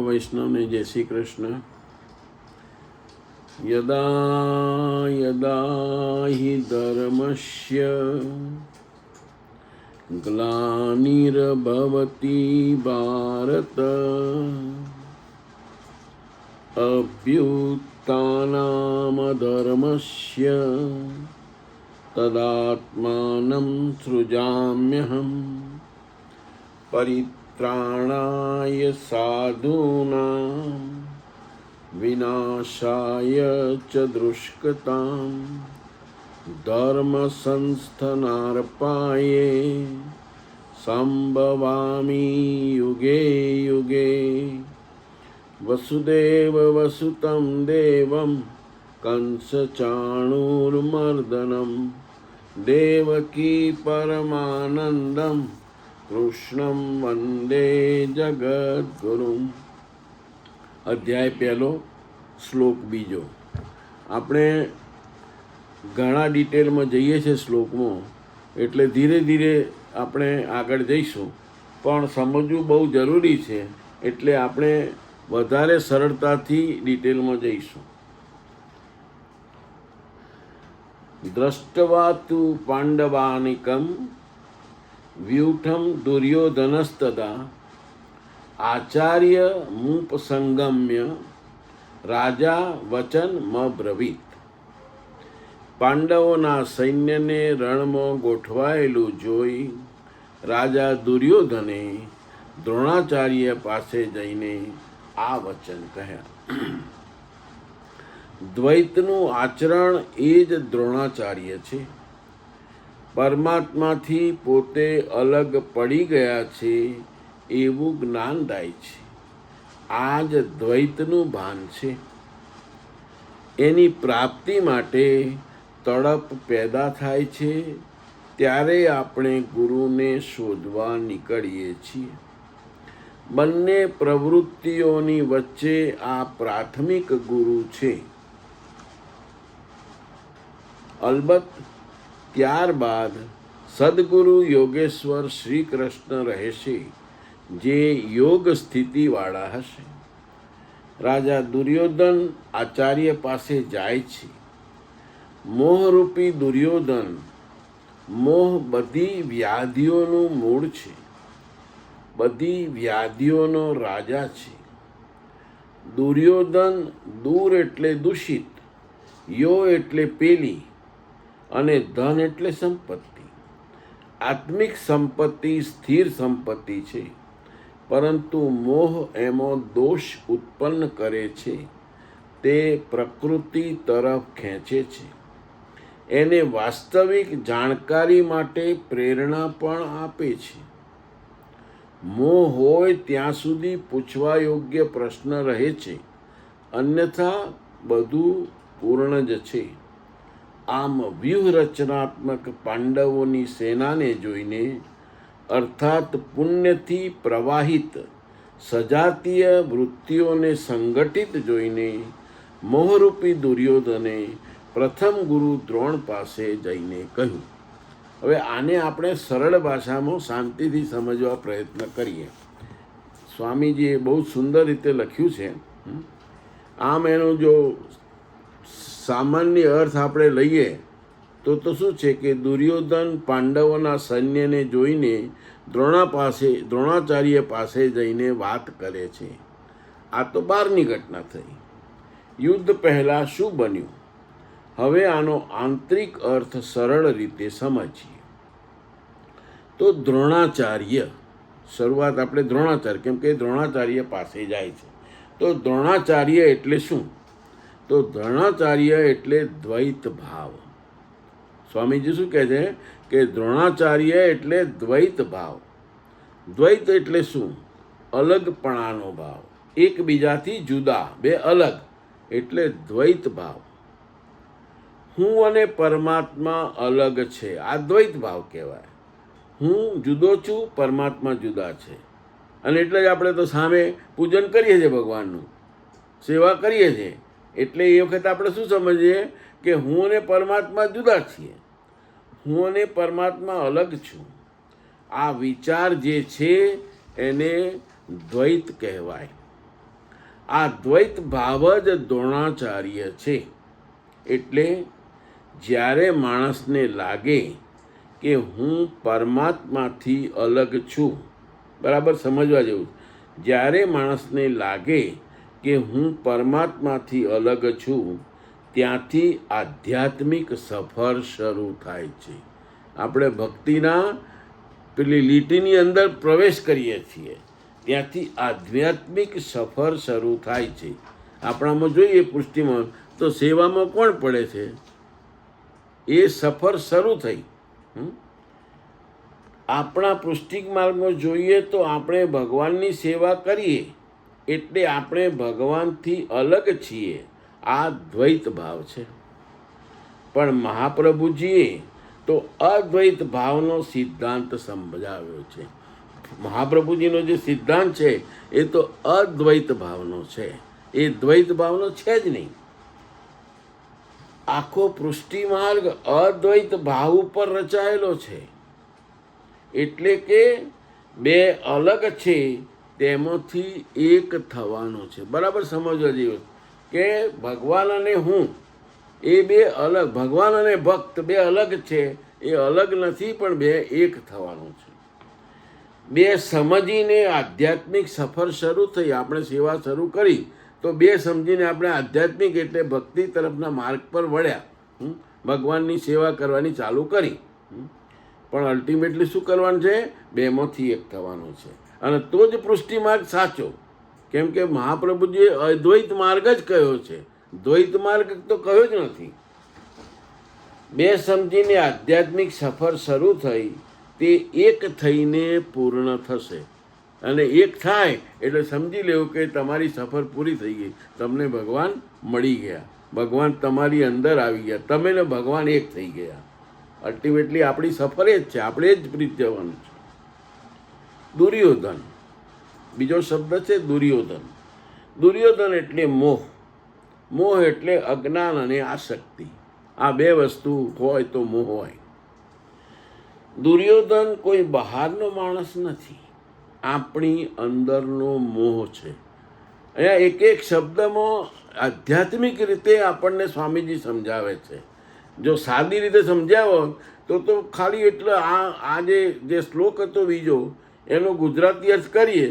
વૈષ્ણવને જય શ્રી કૃષ્ણ. યદા યદા હિ ધર્મસ્ય ગ્લાનિર્ભવતી ભારત અભ્યુત્થાનમધર્મસ્ય તદાત્માनं સૃજામ્યહં પરિત્રાણાય સાધૂનાં વિનાશાય ચ દુષ્કૃતાં ધર્મ સંસ્થાનાર્પાયે સંભવામિ યુગે યુગે. વસુદેવ વસુતં દેવં કંસ ચાણૂરમર્દનમ દેવકી પરમાનંદમ કૃષ્ણં વંદે જગદ્ગુરુમ. અધ્યાય પહેલો, શ્લોક બીજો. આપણે ઘણા ડિટેલમાં જઈએ છીએ શ્લોકમાં, એટલે ધીરે ધીરે આપણે આગળ જઈશું, પણ સમજવું બહુ જરૂરી છે, એટલે આપણે વધારે સરળતાથી ડિટેલમાં જઈશું. દ્રષ્ટવા તુ પાંડવાનિકમ વ્યુઠમ દુર્યોધનસ્તદા આચાર્ય મુપસંગમ્ય રાજા વચનમબ્રવીત. પાંડવોના સૈન્યને રણમાં ગોઠવાયેલું જોઈ રાજા દુર્યોધને દ્રોણાચાર્ય પાસે જઈને આ વચન કહ્યા. દ્વૈતનું આચરણ એ જ દ્રોણાચાર્ય છે. પરમાત્માથી પોતે અલગ પડી ગયા છે એવું જ્ઞાન થાય છે. આ જ દ્વૈતનું ભાન છે. એની પ્રાપ્તિ માટે તડપ પેદા થાય છે, ત્યારે આપણે ગુરુને શોધવા નીકળીએ છીએ. બંને પ્રવૃત્તિઓની વચ્ચે આ પ્રાથમિક ગુરુ છે. અલબત્ત ત્યારબાદ સદગુરુ યોગેશ્વર શ્રી કૃષ્ણ રહેશે, જે યોગ સ્થિતિવાળા હશે. રાજા દુર્યોધન આચાર્ય પાસે જાય છે. મોહરૂપી દુર્યોધન, મોહ બધી વ્યાધિઓનું મૂળ છે, બધી વ્યાધિઓનો રાજા છે. દુર્યોધન દૂર એટલે દૂષિત, યો એટલે પેલી, અને ધન એટલે સંપત્તિ. આત્મિક સંપત્તિ સ્થિર સંપત્તિ છે, પરંતુ મોહ એમાં દોષ ઉત્પન્ન કરે છે. તે પ્રકૃતિ તરફ ખેંચે છે. એને વાસ્તવિક જાણકારી માટે પ્રેરણા પણ આપે છે. મોહ હોય ત્યાં સુધી પૂછવા યોગ્ય પ્રશ્ન રહે છે, અન્યથા બધું પૂર્ણ જ છે. આમ વ્યૂહરચનાત્મક પાંડવોની સેનાને જોઈને, અર્થાત પુણ્યથી પ્રવાહિત સજાતીય વૃત્તિઓને સંગઠિત જોઈને, મોહરૂપી દુર્યોધને પ્રથમ ગુરુ દ્રોણ પાસે જઈને કહ્યું. હવે આને આપણે સરળ ભાષામાં શાંતિથી સમજવા પ્રયત્ન કરીએ. સ્વામીજીએ બહુ સુંદર રીતે લખ્યું છે. આમ એનો જો સામાન્ય અર્થ આપણે લઈએ તો શું છે કે દુર્યોધન પાંડવોના સૈન્યને જોઈને દ્રોણાચાર્ય પાસે જઈને વાત કરે છે. આ તો બહારની ઘટના થઈ. યુદ્ધ પહેલાં શું બન્યું? હવે આનો આંતરિક અર્થ સરળ રીતે સમજીએ તો દ્રોણાચાર્ય, શરૂઆત આપણે દ્રોણાચાર્ય, કેમ કે દ્રોણાચાર્ય પાસે જાય છે. તો દ્રોણાચાર્ય એટલે શું? તો દ્રોણાચાર્ય એટલે દ્વૈત ભાવ. સ્વામીજી શું કહે છે કે દ્રોણાચાર્ય એટલે દ્વૈત ભાવ. દ્વૈત એટલે શું? અલગપણાનો ભાવ, એકબીજાથી જુદા, બે અલગ, એટલે દ્વૈત ભાવ. હું અને પરમાત્મા અલગ છે, આ દ્વૈત ભાવ કહેવાય. હું જુદો છું, પરમાત્મા જુદા છે, અને એટલે જ આપણે તો સામે પૂજન કરીએ છીએ, ભગવાનનું સેવા કરીએ છીએ. એટલે એ વખતે આપણે શું સમજીએ કે હું અને પરમાત્મા જુદા છીએ, હું અને પરમાત્મા અલગ છું. આ વિચાર જે છે એને દ્વૈત કહેવાય. આ દ્વૈત ભાવ જ દ્રોણાચાર્ય છે. એટલે જ્યારે માણસને લાગે કે હું પરમાત્માથી અલગ છું, બરાબર સમજવા જેવું, જ્યારે માણસને લાગે કે હું પરમાત્માથી અલગ છું, ત્યાંથી આધ્યાત્મિક સફર શરૂ થાય છે. આપણે ભક્તિના પેલી લીટીની અંદર પ્રવેશ કરીએ છીએ, ત્યાંથી આધ્યાત્મિક સફર શરૂ થાય છે. આપણામાં જોઈએ પુષ્ટિમાં તો સેવામાં કોણ પડે છે? એ સફર શરૂ થઈ. આપણા પૃષ્ટિક માર્ગમાં જોઈએ તો આપણે ભગવાનની સેવા કરીએ એટલે આપણે ભગવાનથી અલગ છીએ. આ દ્વૈત ભાવ છે. પણ મહાપ્રભુજીએ તો અદ્વૈત ભાવનો સિદ્ધાંત સમજાવ્યો છે. મહાપ્રભુજીનો જે સિદ્ધાંત છે એ તો અદ્વૈત ભાવનો છે, એ દ્વૈત ભાવનો છે જ નહીં. આખો પૃષ્ટિ માર્ગ અદ્વૈત ભાવ ઉપર રચાયેલો છે. એટલે કે બે અલગ છે તેમાંથી એક થવાનો છે. બરાબર સમજવા જેવું કે ભગવાન અને હું એ બે અલગ, ભગવાન અને ભક્ત બે અલગ છે, એ અલગ નથી પણ બે એક થવાનું છે. બે સમજીને આધ્યાત્મિક સફર શરૂ થઈ. આપણે સેવા શરૂ કરી તો બે સમજીને આપણે આધ્યાત્મિક એટલે ભક્તિ તરફના માર્ગ પર વળ્યા, ભગવાનની સેવા કરવાની ચાલુ કરી. પણ અલ્ટિમેટલી શું કરવાનું છે? બેમાંથી એક થવાનું છે. અને તો જ પૃષ્ટિ માર્ગ સાચો. કેમ કે મહાપ્રભુજીએ અદ્વૈત માર્ગ જ કહ્યો છે, દ્વૈત માર્ગ તો કહ્યો જ નથી. બે સમજીને આધ્યાત્મિક સફર શરૂ થઈ, તે એક થઈને પૂર્ણ થશે. અને એક થાય એટલે સમજી લેવું કે તમારી સફર પૂરી થઈ ગઈ, તમને ભગવાન મળી ગયા, ભગવાન તમારી અંદર આવી ગયા, તમે ને ભગવાન એક થઈ ગયા. અલ્ટિમેટલી આપણી સફર એ જ છે, આપણે જ પ્રીત જવાનું છે. દુર્યોધન, બીજો શબ્દ છે દુર્યોધન. દુર્યોધન એટલે મોહ. મોહ એટલે અજ્ઞાન અને આસક્તિ. આ બે વસ્તુ હોય તો મોહ હોય. દુર્યોધન કોઈ બહારનો માણસ નથી, આપણી અંદરનો મોહ છે. અહીંયા એક એક શબ્દમાં આધ્યાત્મિક રીતે આપણને સ્વામીજી સમજાવે છે. જો સાદી રીતે સમજાવો તો ખાલી એટલે આ જે શ્લોક હતો બીજો એનો ગુજરાતી અર્થ કરીએ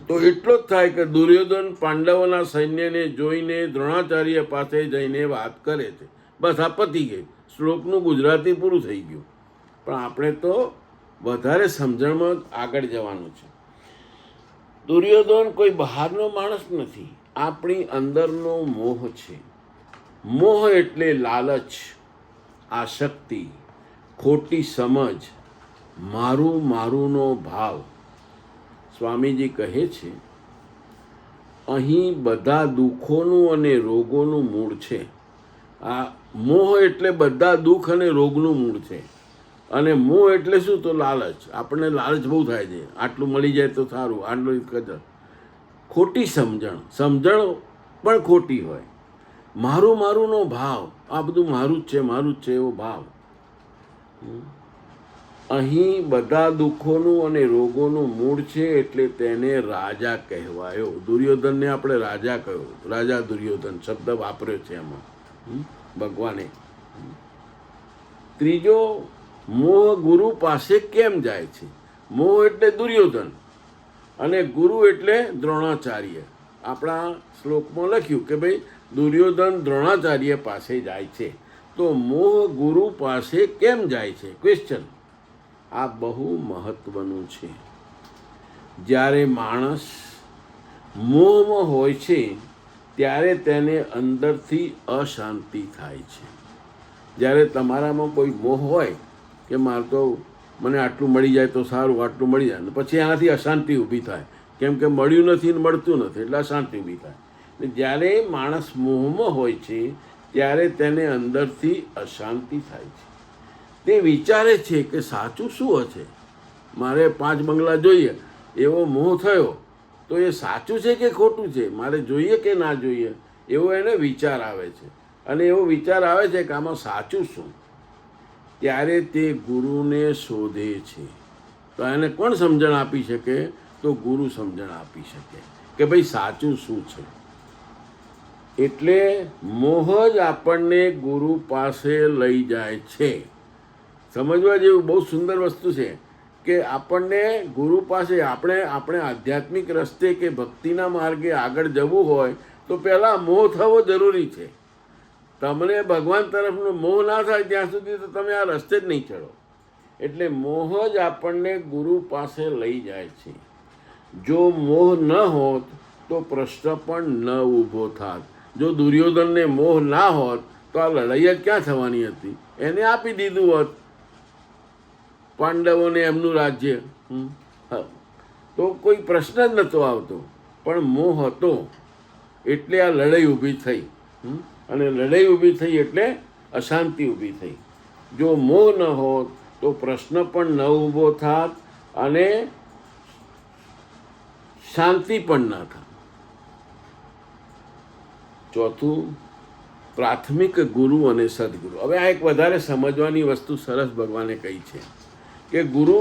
તો એટલો જ થાય કે દુર્યોધન પાંડવોના સૈન્યને જોઈને દ્રોણાચાર્ય પાસે જઈને વાત કરે છે. બસ આ પતી ગઈ, શ્લોકનું ગુજરાતી પૂરું થઈ ગયું. પણ આપણે તો વધારે સમજણમાં આગળ જવાનું છે. દુર્યોધન કોઈ બહારનો માણસ નથી, આપણી અંદરનો મોહ છે. મોહ એટલે લાલચ, આસક્તિ, ખોટી સમજ, મારું મારુંનો ભાવ. સ્વામીજી કહે છે અહીં બધા દુઃખોનું અને રોગોનું મૂળ છે. આ મોહ એટલે બધા દુઃખ અને રોગનું મૂળ છે. અને મોહ એટલે શું? તો લાલચ. આપણને લાલચ બહુ થાય છે, આટલું મળી જાય તો સારું, આટલું કદર. ખોટી સમજણ, સમજણ પણ ખોટી હોય. મારું મારુંનો ભાવ, આ બધું મારું જ છે, મારું જ છે એવો ભાવ. અહીં બધા દુઃખોનું અને રોગોનું મૂળ છે એટલે તેને રાજા કહેવાયો. દુર્યોધનને આપણે રાજા કહ્યો, રાજા દુર્યોધન શબ્દ વાપર્યો છે એમાં ભગવાને. ત્રીજો, મોહ ગુરુ પાસે કેમ જાય છે? મોહ એટલે દુર્યોધન અને ગુરુ એટલે દ્રોણાચાર્ય. આપણા શ્લોકમાં લખ્યું કે ભાઈ દુર્યોધન દ્રોણાચાર્ય પાસે જાય છે. તો મોહ ગુરુ પાસે કેમ જાય છે? ક્વેશ્ચન. આ બહુ મહત્વનું છે. જ્યારે માણસ મોહમાં હોય છે ત્યારે તેને અંદરથી અશાંતિ થાય છે. જ્યારે તમારામાં કોઈ મોહ હોય કે મારે તો મને આટલું મળી જાય તો સારું, આટલું મળી જાય, પછી એનાથી અશાંતિ ઊભી થાય. કેમ કે મળ્યું નથી ને મળતું નથી એટલે અશાંતિ ઊભી થાય. જ્યારે માણસ મોહમાં હોય છે ત્યારે તેને અંદરથી અશાંતિ થાય છે. તે વિચારે છે કે સાચું શું હશે, મારે 5 બંગલા જોઈએ એવો મોહ થયો તો એ સાચું છે કે ખોટું છે, મારે જોઈએ કે ના જોઈએ, એવો એને વિચાર આવે છે. અને એવો વિચાર આવે છે કે આમાં સાચું શું? ત્યારે તે ગુરુને શોધે છે. તો એને કોણ સમજણ આપી શકે? તો ગુરુ સમજણ આપી શકે કે ભાઈ સાચું શું છે. એટલે મોહ જ આપણને ગુરુ પાસે લઈ જાય છે. સમજવા જેવું બહુ સુંદર વસ્તુ છે કે આપણને ગુરુ પાસે આપણે આધ્યાત્મિક રસ્તે કે ભક્તિના માર્ગે આગળ જવું હોય તો પહેલાં મોહ થવો જરૂરી છે. તમને ભગવાન તરફનો મોહ ના થાય ત્યાં સુધી તો તમે આ રસ્તે જ નહીં ચડો. એટલે મોહ જ આપણને ગુરુ પાસે લઈ જાય છે. જો મોહ ન હોત તો પ્રશ્ન પણ ન ઊભો થાત. જો દુર્યોધનને મોહ ના હોત તો આ લડાઈ જ ક્યાં થવાની હતી? એને આપી દીધું હોત પાંડવોને એમનું રાજ્ય, તો કોઈ પ્રશ્ન જ નહોતો આવતો. પણ મોહ હતો એટલે આ લડાઈ ઊભી થઈ, અને લડાઈ ઊભી થઈ એટલે અશાંતિ ઊભી થઈ. જો મોહ ન હોત તો પ્રશ્ન પણ ન ઊભો થાત અને શાંતિ પણ ના થાય. ચોથું, પ્રાથમિક ગુરુ અને સદગુરુ. હવે આ એક વધારે સમજવાની વસ્તુ સરસ ભગવાને કહી છે કે ગુરુ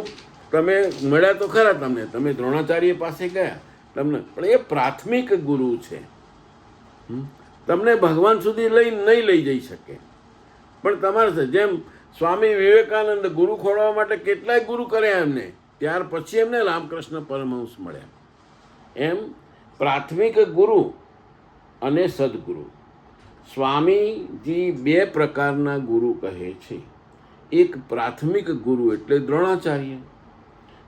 તમે મળ્યા તો ખરા, તમે દ્રોણાચાર્ય પાસે ગયા તમને, પણ એ પ્રાથમિક ગુરુ છે. તમને ભગવાન સુધી નહીં લઈ જઈ શકે, પણ તમારે જેમ સ્વામી વિવેકાનંદ ગુરુ ખોળવા માટે કેટલાય ગુરુ કર્યા એમને, ત્યાર પછી એમને રામકૃષ્ણ પરમહંસ મળ્યા. એમ પ્રાથમિક ગુરુ અને સદગુરુ. સ્વામીજી બે પ્રકારના ગુરુ કહે છે. એક પ્રાથમિક ગુરુ એટલે દ્રોણાચાર્ય,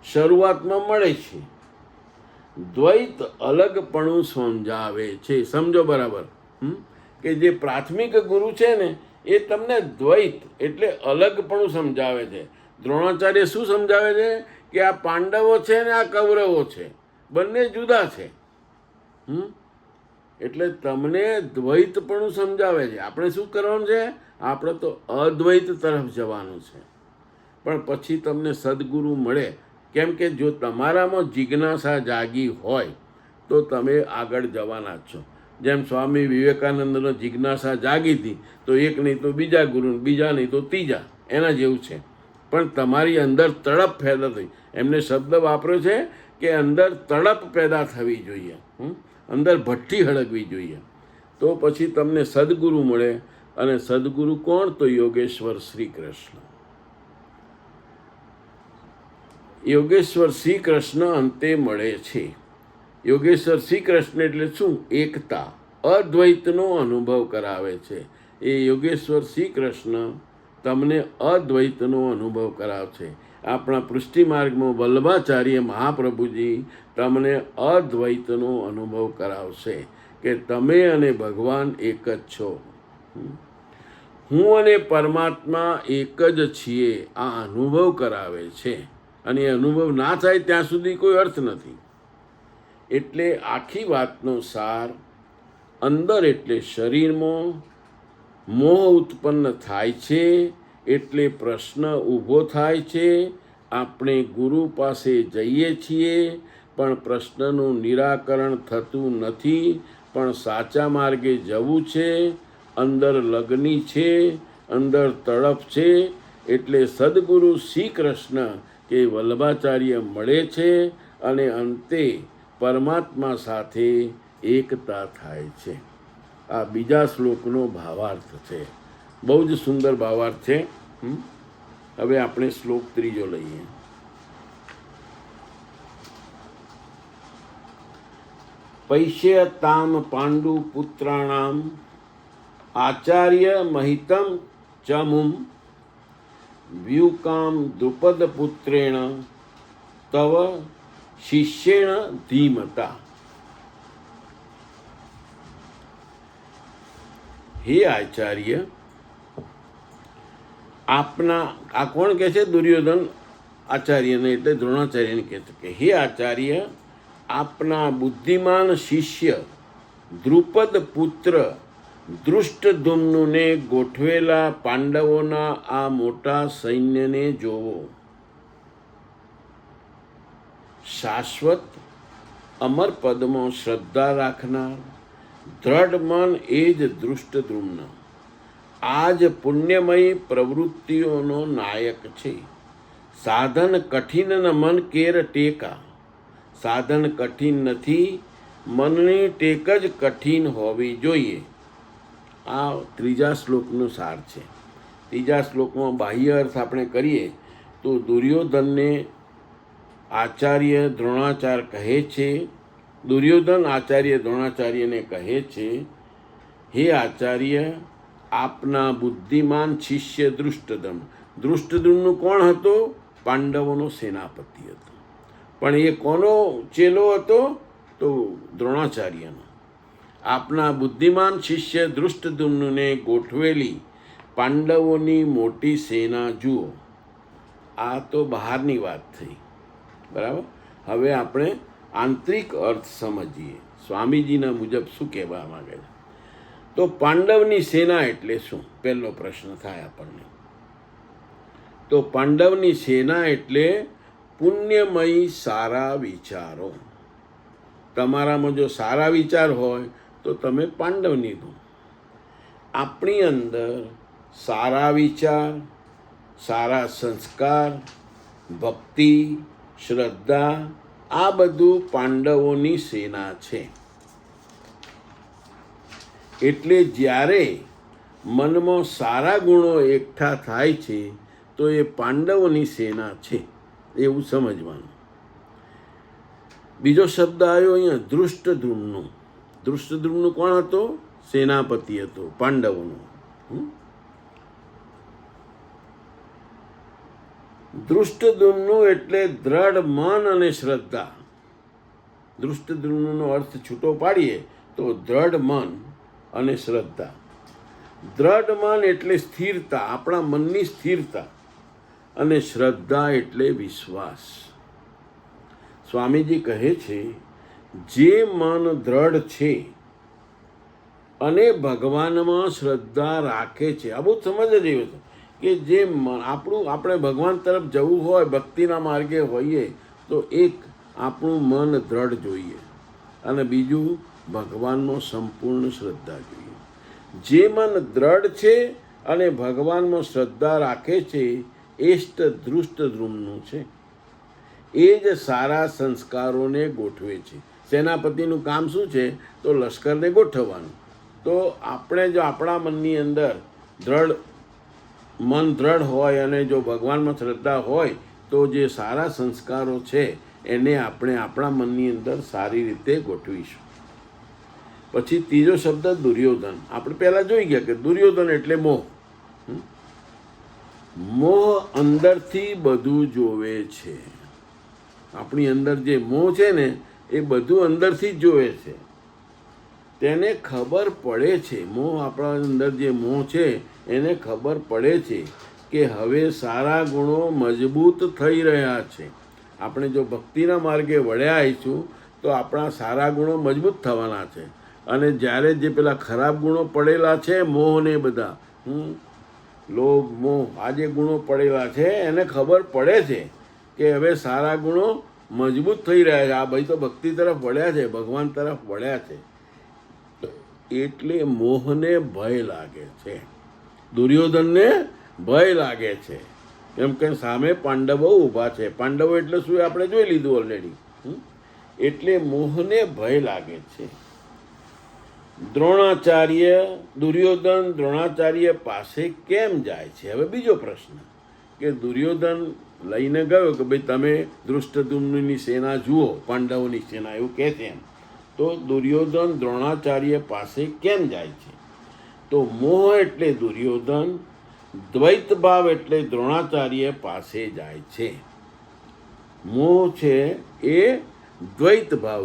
શરૂઆતમાં મળે છે, દ્વૈત અલગપણું સમજાવે છે. સમજો બરાબર, કે જે પ્રાથમિક ગુરુ છે ને એ તમને દ્વૈત એટલે અલગપણું સમજાવે છે. દ્રોણાચાર્ય શું સમજાવે છે કે આ પાંડવો છે ને આ કૌરવો છે, બંને જુદા છે. એટલે તમને દ્વૈતપણું સમજાવે છે. આપણે શું કરવાનું છે? આપણે તો અદ્વૈત તરફ જવાનું છે. પણ પછી તમને સદગુરુ મળે, કેમ કે જો તમારામાં જિજ્ઞાસા જાગી હોય તો તમે આગળ જવાના જ છો. જેમ સ્વામી વિવેકાનંદનો જિજ્ઞાસા જાગી હતી તો એક નહીં તો બીજા ગુરુ, બીજા નહીં તો ત્રીજા, એના જેવું છે. પણ તમારી અંદર તડપ પેદા થઈ. એમને શબ્દ વાપર્યો છે કે અંદર તડપ પેદા થવી જોઈએ, અંદર ભઠ્ઠી હળગવી જોઈએ. તો પછી તમને સદગુરુ મળે. અને સદગુરુ કોણ? તો યોગેશ્વર શ્રી કૃષ્ણ. યોગેશ્વર શ્રી કૃષ્ણ અંતે મળે છે. યોગેશ્વર શ્રી કૃષ્ણ એટલે શું? એકતા, અદ્વૈતનો અનુભવ કરાવે છે. એ યોગેશ્વર શ્રી કૃષ્ણ તમને અદ્વૈતનો અનુભવ કરાવશે. આપણા પૃષ્ટિ માર્ગમાં વલ્લભાચાર્ય મહાપ્રભુજી તમને અદ્વૈતનો અનુભવ કરાવશે કે તમે અને ભગવાન એક જ છો. હું અને પરમાત્મા એક જ છીએ, આ અનુભવ કરાવે છે. અને એ અનુભવ ના થાય ત્યાં સુધી કોઈ અર્થ નથી. એટલે આખી વાતનો સાર, અંદર એટલે શરીરમાં મોહ ઉત્પન્ન થાય છે એટલે પ્રશ્ન ઊભો થાય છે. આપણે ગુરુ પાસે જઈએ છીએ પણ પ્રશ્નનું નિરાકરણ થતું નથી. પણ સાચા માર્ગે જવું છે. અંદર લગ્ની છે, અંદર તડપ છે. એટલે સદગુરુ શ્રી કૃષ્ણ કે વલ્લભાચાર્ય મળે છે અને અંતે પરમાત્મા સાથે એકતા થાય છે. આ બીજા શ્લોકનો ભાવાર્થ છે. બહુ જ સુંદર ભાવાર્થ છે. હવે આપણે શ્લોક ત્રીજો લઈએ. પૈશ્યતામ પાંડુ પુત્રાણામ આચાર્ય મહિતમ ચમુમ વ્યુકામ દ્રુપદ પુત્રેણ તવ શિષ્યેણ ધીમતા. હે આચાર્ય, આપના, આ કોણ કહે છે? દુર્યોધન આચાર્યને એટલે દ્રોણાચાર્યને કહે છે કે હે આચાર્ય, આપના બુદ્ધિમાન શિષ્ય દ્રુપદ પુત્ર દૃષ્ટદ્યુમ્નને ગોઠવેલા પાંડવોના આ મોટા સૈન્યને જોવો. શાશ્વત અમર પદમાં શ્રદ્ધા રાખનાર દ્રઢ મન એ જ દૃષ્ટદ્યુમ્ન. આ જ પુણ્યમયી પ્રવૃત્તિઓનો નાયક છે. સાધન કઠિન ન મન કેર ટેકા. સાધન કઠિન નથી મનની ટેક જ કઠિન હોવી જોઈએ. આ ત્રીજા શ્લોકનો સાર છે. ત્રીજા શ્લોકમાં બાહ્ય અર્થ આપણે કરીએ તો દુર્યોધનને આચાર્ય દ્રોણાચાર્ય કહે છે, દુર્યોધન આચાર્ય દ્રોણાચાર્યને કહે છે, હે આચાર્ય, આપના બુદ્ધિમાન શિષ્ય દૃષ્ટદ્યુમ્ન. દૃષ્ટદ્યુમ્ન કોણ હતો? પાંડવોનો સેનાપતિ હતો. પણ એ કોનો ચેલો હતો? તો દ્રોણાચાર્યનો. આપના બુદ્ધિમાન શિષ્ય દૃષ્ટદ્યુમ્નને ગોઠવેલી પાંડવોની મોટી સેના જુઓ. આ તો બહારની વાત થઈ, બરાબર. હવે આપણે આંતરિક અર્થ સમજીએ. સ્વામીજીના મુજબ શું કહેવા માંગે છે? તો પાંડવની સેના એટલે શું? પહેલો પ્રશ્ન થાય આપણને. તો પાંડવની સેના એટલે પુણ્યમયી સારા વિચારો. તમારામાં જો સારા વિચાર હોય તો તમે પાંડવની દો. આપણી અંદર સારા વિચાર, સારા સંસ્કાર, ભક્તિ, શ્રદ્ધા, આ બધું પાંડવોની સેના છે. એટલે જ્યારે મનમાં સારા ગુણો એકઠા થાય છે તો એ પાંડવોની સેના છે, એવું સમજવાનું. બીજો શબ્દ આવ્યો અહીંયા દૃષ્ટદ્યુમ્ન. દૃષ્ટદ્યુમ્ન કોણ હતો? સેનાપતિ હતો પાંડવોનો. દૃષ્ટદ્યુમ્ન એટલે દ્રઢ મન અને શ્રદ્ધા. દૃષ્ટદ્યુમ્નનો અર્થ છૂટો પાડીએ તો દ્રઢ મન અને શ્રદ્ધા. દ્રઢ મન એટલે સ્થિરતા, આપણા મનની સ્થિરતા, અને શ્રદ્ધા એટલે વિશ્વાસ. સ્વામીજી કહે છે, જે મન દ્રઢ છે અને ભગવાનમાં શ્રદ્ધા રાખે છે, આ બહુ સમજ જેવું છે કે જે આપણે ભગવાન તરફ જવું હોય, ભક્તિના માર્ગે હોઈએ તો એક આપણું મન દ્રઢ જોઈએ અને બીજું ભગવાનમાં સંપૂર્ણ શ્રદ્ધા જોઈએ. જે મન દ્રઢ છે અને ભગવાનમાં શ્રદ્ધા રાખે છે એ જ દૃષ્ટદ્યુમ્ન છે. એ જ સારા સંસ્કારોને ગોઠવે છે. સેનાપતિનું કામ શું છે? તો લશ્કરને ગોઠવવાનું. તો આપણે જો આપણા મનની અંદર મન દ્રઢ હોય અને જો ભગવાનમાં શ્રદ્ધા હોય તો જે સારા સંસ્કારો છે એને આપણે આપણા મનની અંદર સારી રીતે ગોઠવીશું. પછી ત્રીજો શબ્દ દુર્યોધન. આપણે પહેલાં જોઈ ગયા કે દુર્યોધન એટલે મોહ. મોહ અંદરથી બધું જોવે છે. આપણી અંદર જે મોહ છે ને એ બધું અંદરથી જ જોવે છે. તેને ખબર પડે છે, મોહ આપણા અંદર જે મોહ છે એને ખબર પડે છે કે હવે સારા ગુણો મજબૂત થઈ રહ્યા છે. આપણે જો ભક્તિના માર્ગે વળ્યા આવીશું તો આપણા સારા ગુણો મજબૂત થવાના છે. અને જ્યારે જે પેલા ખરાબ ગુણો પડેલા છે, મોહ ને બધા લોભ, મોહ, આ જે ગુણો પડેલા છે એને ખબર પડે છે કે હવે સારા ગુણો મજબૂત થઈ રહ્યા છે. આ ભાઈ તો ભક્તિ તરફ વળ્યા છે, ભગવાન તરફ વળ્યા છે. એટલે મોહને ભય લાગે છે, દુર્યોધનને ભય લાગે છે. કેમ કે સામે પાંડવો ઊભા છે. પાંડવો એટલે શું આપણે જોઈ લીધું ઓલરેડી. એટલે મોહને ભય લાગે છે. દુર્યોધન દ્રોણાચાર્ય પાસે કેમ જાય છે? હવે બીજો પ્રશ્ન કે દુર્યોધન લઈને ગયો કે ભાઈ તમે દૃષ્ટદ્યુમ્નની સેના જુઓ, પાંડવોની સેના, એવું કહે છે એમ. તો દુર્યોધન દ્રોણાચાર્ય પાસે કેમ જાય છે? તો મોહ એટલે દુર્યોધન, દ્વૈત ભાવ એટલે દ્રોણાચાર્ય પાસે જાય છે. મોહ છે એ દ્વૈત ભાવ,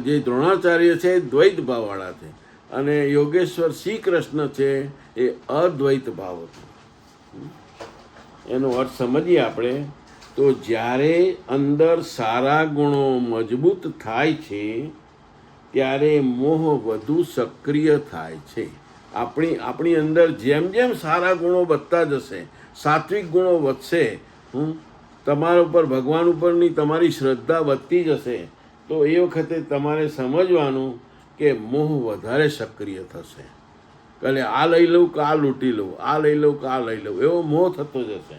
જે દ્રોણાચાર્ય છે એ દ્વૈત ભાવવાળા છે અને યોગેશ્વર શ્રી કૃષ્ણ છે એ અદ્વૈત ભાવ હતો. એનો અર્થ સમજીએ આપણે તો જ્યારે અંદર સારા ગુણો મજબૂત થાય છે ત્યારે મોહ વધુ સક્રિય થાય છે. આપણી અંદર જેમ જેમ સારા ગુણો વધતા જશે, સાત્વિક ગુણો વધશે, તમારા ઉપર, ભગવાન ઉપરની તમારી શ્રદ્ધા વધતી જશે, તો એ વખતે તમારે સમજવાનું કે મોહ વધારે સક્રિય થશે. એટલે આ લઈ લઉં કે આ લૂંટી લઉં, આ લઈ લઉં કે આ લઈ લઉં, એવો મોહ થતો જશે.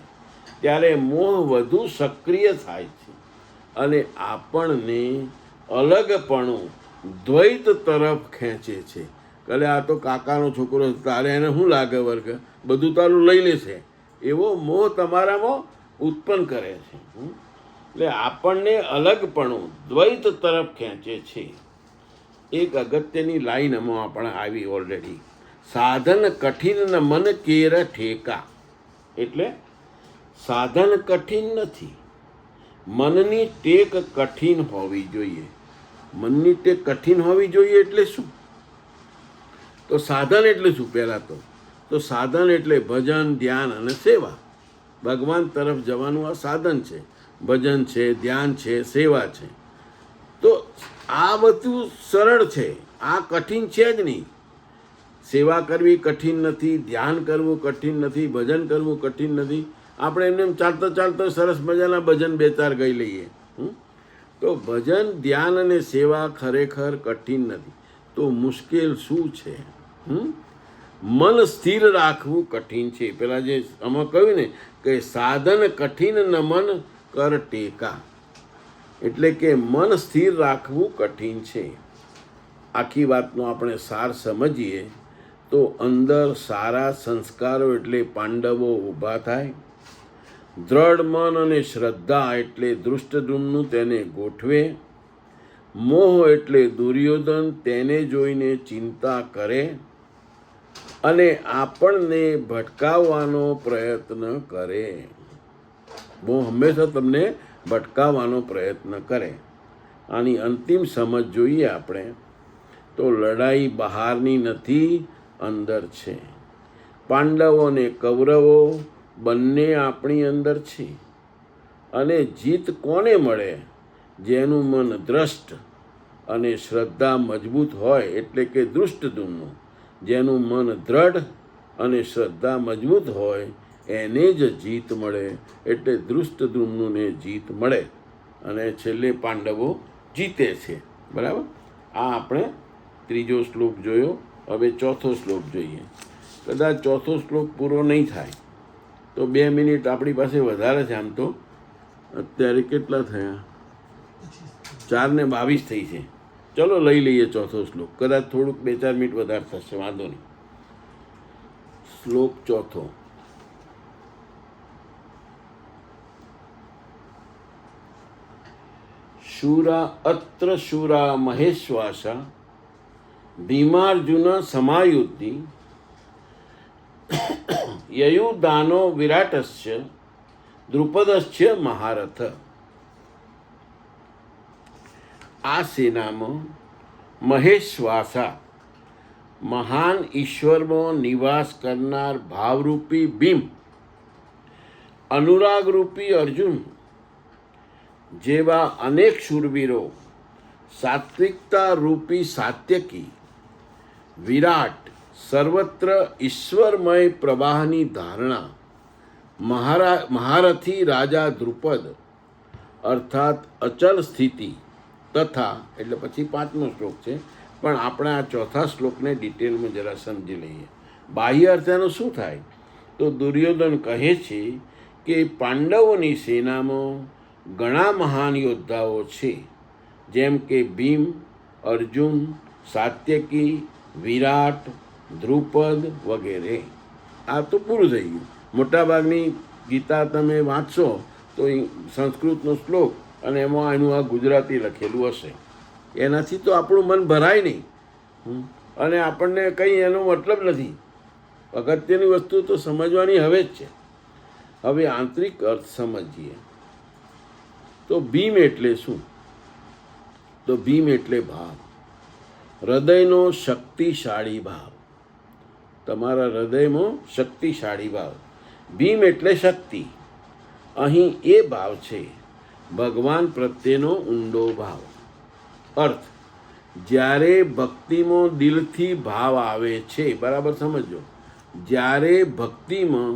ત્યારે મોહ વધુ સક્રિય થાય છે અને આપણને અલગપણું દ્વૈત તરફ ખેંચે છે. કલે આ તો કાકાનો છોકરો તારે એને શું લાગે વર્ગ બધું તારું લઈ લેશે એવો મોહ તમારામાં ઉત્પન્ન કરે છે. એટલે આપણને અલગપણું દ્વૈત તરફ ખેંચે છે. એક અગત્યની લાઈન એમાં આપણે આવી ઓલરેડી, સાધન કઠિન ન મન કેર ઠેકા. એટલે સાધન કઠિન નથી, મનની ટેક કઠિન હોવી જોઈએ. મનની ટેક કઠિન હોવી જોઈએ એટલે શું? તો સાધન એટલે શું? પહેલાં તો સાધન એટલે ભજન, ધ્યાન અને સેવા. ભગવાન તરફ જવાનું આ સાધન છે. ભજન છે, ધ્યાન છે, સેવા છે. તો આ બધું સરળ છે, આ કઠિન છે જ નહીં. સેવા કરવી કઠિન નથી, ધ્યાન કરવું કઠિન નથી, ભજન કરવું કઠિન નથી. આપણે એમને ચાલતો ચાલતો સરસ મજાના ભજન બે ચાર ગાઈ લઈએ. તો ભજન, ધ્યાન અને સેવા ખરેખર કઠિન નથી. તો મુશ્કેલ શું છે? મન સ્થિર રાખવું કઠિન છે. પેલા જે આમાં કહ્યું ને કે સાધન કઠિન ન મન કર ટેકા, એટલે કે મન સ્થિર રાખવું કઠિન છે. આખી વાતનો આપણે સાર સમજીએ તો અંદર સારા સંસ્કારો એટલે પાંડવો ઊભા થાય. દ્રઢ મન અને શ્રદ્ધા એટલે દૃષ્ટદ્યુમ્ન તેને ગોઠવે. મોહ એટલે દુર્યોધન તેને જોઈને ચિંતા કરે અને આપણને ભટકાવવાનો પ્રયત્ન કરે. મોહ હંમેશા તમને ભટકાવવાનો પ્રયત્ન કરે. આની અંતિમ સમજ જોઈએ આપણે તો લડાઈ બહારની નથી, અંદર છે. પાંડવો અને કૌરવો બંને આપણી અંદર છે. અને જીત કોને મળે? જેનું મન દ્રષ્ટ અને શ્રદ્ધા મજબૂત હોય, એટલે કે દૃષ્ટદ્યુમ્ન. જેનું મન દ્રઢ અને શ્રદ્ધા મજબૂત હોય એને જ જીત મળે, એટલે દૃષ્ટદ્યુમ્નને જીત મળે અને છેલ્લે પાંડવો જીતે છે. બરાબર? આ આપણે ત્રીજો શ્લોક જોયો. હવે ચોથો શ્લોક જોઈએ. કદાચ ચોથો શ્લોક પૂરો નહીં થાય તો 2 મિનિટ આપણી પાસે વધારે છે. આમ તો અત્યારે કેટલા થયા? 4:22 થઈ છે. ચલો લઈ લઈએ ચોથો શ્લોક. કદાચ થોડુંક 2-4 મિનિટ વધારે થશે, વાંધો નહીં. શ્લોક ચોથો. શૂરા અત્ર શૂરા મહેશ્વાસા ભીમાર્જુન સમાયુદ્ધિ યયુદાનો વિરાટસ્ય દ્રુપદસ્ય મહારથ. આ સેનામાં મહેશ્વાસા મહાન ઈશ્વરમાં નિવાસ કરનાર ભાવરૂપી ભીમ, અનુરાગરૂપી અર્જુન જેવા અનેક શૂરવીરો, સાત્વિકતા રૂપી સાત્યકી, વિરાટ સર્વત્ર ઈશ્વરમય પ્રવાહની ધારણા મહારથી રાજા દ્રુપદ અર્થાત અચલ સ્થિતિ તથા, એટલે પછી 5મો શ્લોક છે, પણ આપણે આ ચોથા શ્લોકને ડિટેલમાં જરા સમજી લઈએ. બાહ્ય અર્થ એનો શું થાય? તો દુર્યોધન કહે છે કે પાંડવોની સેનામાં ઘણા મહાન યોદ્ધાઓ છે, જેમ કે ભીમ, અર્જુન, સાત્યકી, વિરાટ, દ્રુપદ વગેરે. આ તો પૂરું થઈ ગયું. મોટાભાગની ગીતા તમે વાંચશો તો સંસ્કૃતનો શ્લોક અને એમાં એનું આ ગુજરાતી લખેલું હશે. એનાથી તો આપણું મન ભરાય નહીં અને આપણને કંઈ એનો મતલબ નથી. અગત્યની વસ્તુ તો સમજવાની હવે જ છે. હવે આંતરિક અર્થ સમજીએ તો ભીમ એટલે શું? તો ભીમ એટલે ભાવ, હૃદયનો શક્તિશાળી ભાવ. તમારા હૃદયમાં શક્તિશાળી ભાવ. ભીમ એટલે શક્તિ. અહીં એ ભાવ છે ભગવાન પ્રત્યેનો ઊંડો ભાવ. અર્થ, જ્યારે ભક્તિમાં દિલથી ભાવ આવે છે, બરાબર સમજો, જ્યારે ભક્તિમાં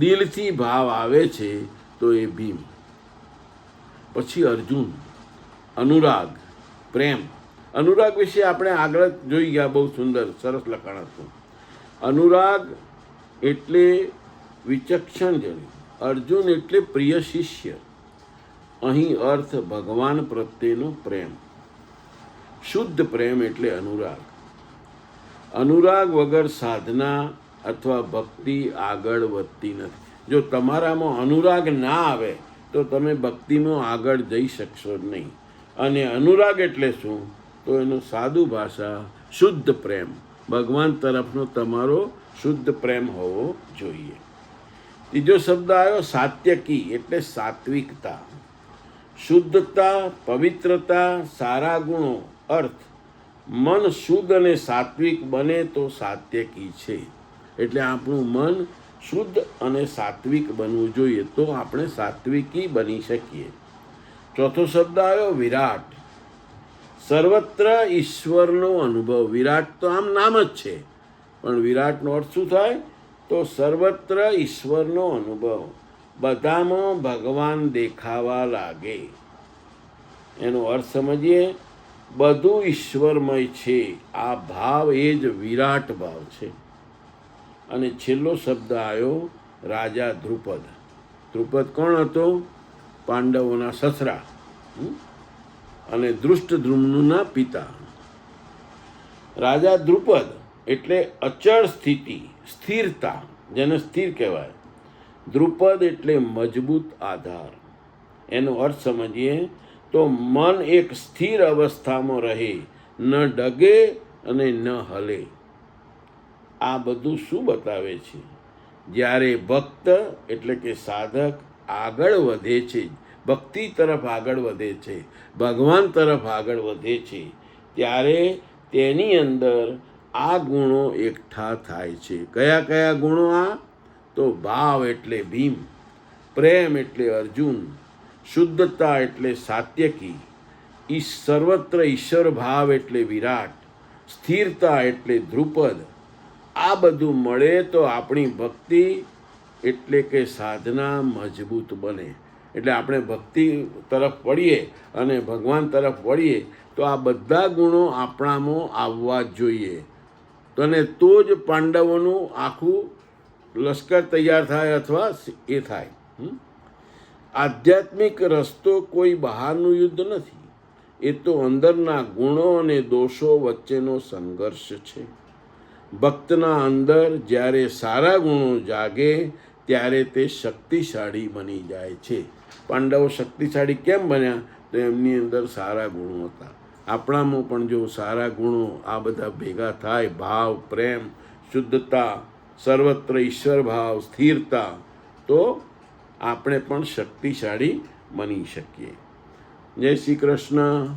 દિલથી ભાવ આવે છે તો એ ભીમ. પછી અર્જુન, અનુરાગ, પ્રેમ. અનુરાગ વિશે આપણે આગળ જોઈ ગયા, બહુ સુંદર સરસ લખાણ હતું. અનુરાગ એટલે વિચક્ષણ જન. અર્જુન એટલે પ્રિય શિષ્ય. અહીં અર્થ ભગવાન પ્રત્યેનો પ્રેમ. શુદ્ધ પ્રેમ એટલે અનુરાગ. અનુરાગ વગર સાધના અથવા ભક્તિ આગળ વધતી નથી. જો તમારામાં અનુરાગ ના આવે તો તમે ભક્તિમાં આગળ જઈ શકશો નહીં. અને અનુરાગ એટલે શું? તો એનું સાદું ભાષા શુદ્ધ પ્રેમ, ભગવાન તરફનો તમારો શુદ્ધ પ્રેમ હોવો જોઈએ. ત્રીજો શબ્દ આવ્યો સાત્યકી એટલે સાત્વિકતા. શુદ્ધતા, પવિત્રતા, સારા ગુણો. અર્થ મન શુદ્ધ અને સાત્વિક બને તો સાત્યકી છે. એટલે આપણું મન શુદ્ધ અને સાત્વિક બનવું જોઈએ, તો આપણે સાત્વિકી બની શકીએ. ચોથો શબ્દ આવ્યો વિરાટ. સર્વત્ર ઈશ્વરનો અનુભવ. વિરાટ તો આમ નામ જ છે, પણ વિરાટનો અર્થ શું થાય? તો સર્વત્ર ઈશ્વરનો અનુભવ, બધામાં ભગવાન દેખાવા લાગે. એનો અર્થ સમજીએ. બધું ઈશ્વરમય છે. આ ભાવ એ જ વિરાટ ભાવ છે. અને છેલ્લો શબ્દ આવ્યો રાજા દ્રુપદ. દ્રુપદ કોણ હતો? પાંડવોના સસરા અને દૃષ્ટદ્યુમ્નના પિતા. રાજા દ્રુપદ એટલે અચળ સ્થિતિ, સ્થિરતા, જેને સ્થિર કહેવાય. દ્રુપદ એટલે મજબૂત આધાર. એનો અર્થ સમજીએ તો મન એક સ્થિર અવસ્થામાં રહે, ન ડગે અને ન હલે. આ બધું શું બતાવે છે? જ્યારે ભક્ત એટલે કે સાધક આગળ વધે છે, ભક્તિ તરફ આગળ વધે છે, ભગવાન તરફ આગળ વધે છે, ત્યારે તેની અંદર આ ગુણો એકઠા થાય છે. કયા કયા ગુણો? આ તો ભાવ એટલે ભીમ, પ્રેમ એટલે અર્જુન, શુદ્ધતા એટલે સાત્યકી, સર્વત્ર ઈશ્વર ભાવ એટલે વિરાટ, સ્થિરતા એટલે દ્રુપદ. આ બધું મળે તો આપણી ભક્તિ એટલે કે સાધના મજબૂત બને. એટલે આપણે ભક્તિ તરફ વળીએ અને ભગવાન તરફ વળીએ તો આ બધા ગુણો આપણામાં આવવા જ જોઈએ. અને તો જ પાંડવોનું આખું લશ્કર તૈયાર થાય અથવા એ થાય. આધ્યાત્મિક રસ્તો કોઈ બહારનું યુદ્ધ નથી, એ તો અંદરના ગુણો અને દોષો વચ્ચેનો સંઘર્ષ છે. ભક્તના અંદર જ્યારે સારા ગુણો જાગે ત્યારે તે શક્તિશાળી બની જાય છે. પાંડવો શક્તિશાળી કેમ બન્યા? તો એમની અંદર સારા ગુણો હતા. આપણામાં પણ જો સારા ગુણો આ બધા ભેગા થાય, ભાવ, પ્રેમ, શુદ્ધતા, સર્વત્ર ઈશ્વર ભાવ, સ્થિરતા, તો આપણે પણ શક્તિશાળી બની શકીએ. જય શ્રી કૃષ્ણ.